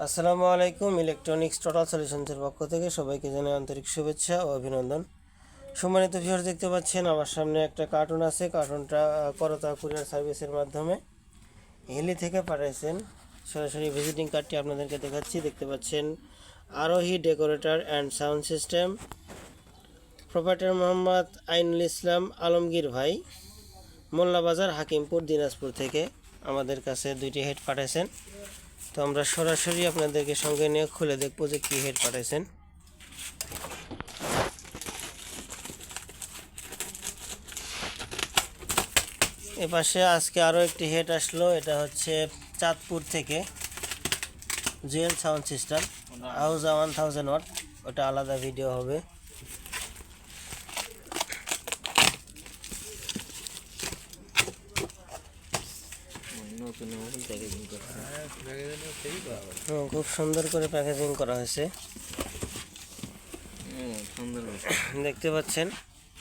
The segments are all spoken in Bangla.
আসসালামু আলাইকুম। ইলেকট্রনিক্স টোটাল সলিউশনসের পক্ষ থেকে সবাইকে জানাই আন্তরিক শুভেচ্ছা ও অভিনন্দন। সম্মানিত ভিউয়ার্স, দেখতে পাচ্ছেন আমার সামনে একটা কার্টুন আছে। কার্টুনটা করতা কুরিয়ার সার্ভিসের মাধ্যমে হিলি থেকে পাঠাইছেন। সরাসরি ভিজিটিং কার্ডটি আপনাদেরকে দেখাচ্ছি। দেখতে পাচ্ছেন Arohi decorator and sound system, proprietor Mohammad Ainul Islam Alamgir ভাই, মোল্লাবাজার, হাকিমপুর, দিনাজপুর থেকে আমাদের কাছে দুইটি হেড পাঠাইছেন। তো আমরা সরাসরি আপনাদেরকে সঙ্গে নিয়ে খুলে দেখবো যে কী হেড পাঠাইছেন। এ পাশে আজকে আরও একটি হেড আসলো। এটা হচ্ছে চাঁদপুর থেকে, জুয়েল সাউন্ড সিস্টেম, আউজা 1000 ওয়াট। ওটা আলাদা ভিডিও হবে। খুব সুন্দর করে প্যাকেজিং করা হয়েছে, দেখতে পাচ্ছেন।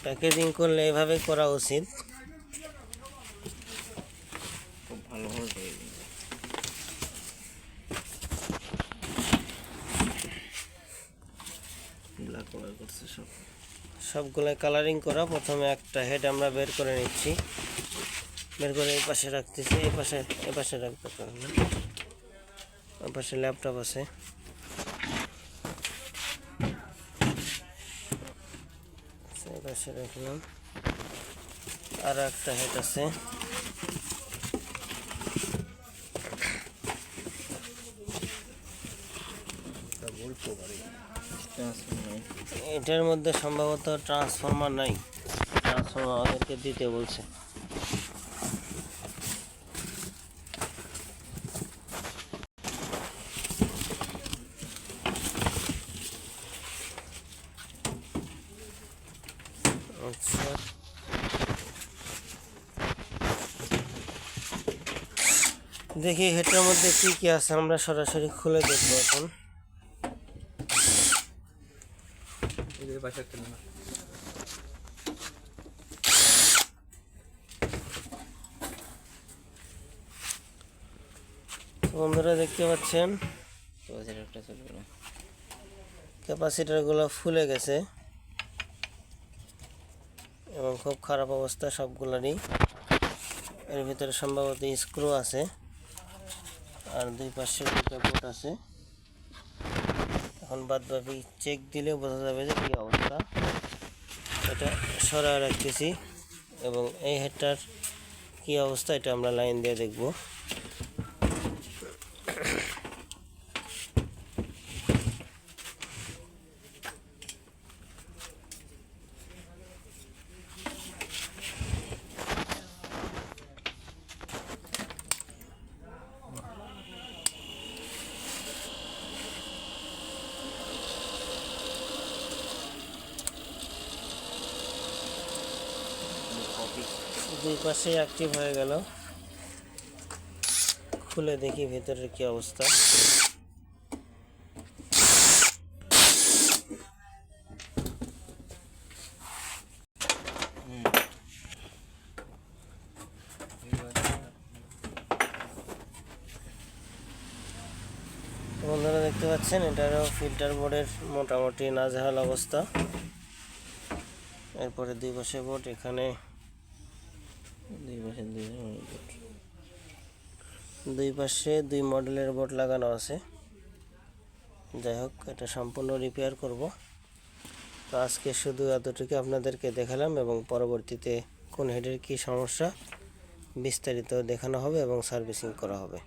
প্যাকেজিং করলে এভাবে করা উচিত। খুব ভালোভাবে সবগুলাই কালারিং করা। প্রথমে একটা হেড আমরা বের করে নিচ্ছি, বের করে এই পাশে রাখতেছি। এই পাশে রাখতে পারবেন, ওই পাশে ল্যাপটপ আছে। এই পাশে রাখলাম। আর একটা হেড আছে। এটার মধ্যে সম্ভবত ট্রান্সফরমার নাই, ট্রান্সফরমার ওদেরকে দিতে বলছে। আচ্ছা, দেখি হেডটার মধ্যে কি কি আছে। আমরা সরাসরি খুলে দেখবো এখন। বন্ধুরা দেখতে পাচ্ছেন ক্যাপাসিটারগুলো ফুলে গেছে এবং খুব খারাপ অবস্থা সবগুলোরই। এর ভিতরে সম্ভবত স্ক্রু আছে, আর দুই পাশে দুটো পোর্ট আছে। এখন বাদ বাকি চেক দিলে বোঝা যাবে যে কী অবস্থা। এটা সরায় রাখতেছি এবং এই হেডটার কী অবস্থা এটা আমরা লাইন দিয়ে দেখব। দুই পাশে অ্যাক্টিভ হয়ে গেল। খুলে দেখি ভেতরের কি অবস্থা। বন্ধুরা দেখতে পাচ্ছেন এটারও ফিল্টার বোর্ডের মোটামুটি নাজেহাল অবস্থা। এরপরে দুই পাশে বোর্ড, এখানে দুই পাশে দুই মডেলের বোর্ড লাগানো আছে। যাই হোক, এটা সম্পূর্ণ রিপেয়ার করব। তো আজকে শুধু এতটুকু আপনাদেরকে দেখালাম এবং পরবর্তীতে কোন হেডের কী সমস্যা বিস্তারিত দেখানো হবে এবং সার্ভিসিং করা হবে।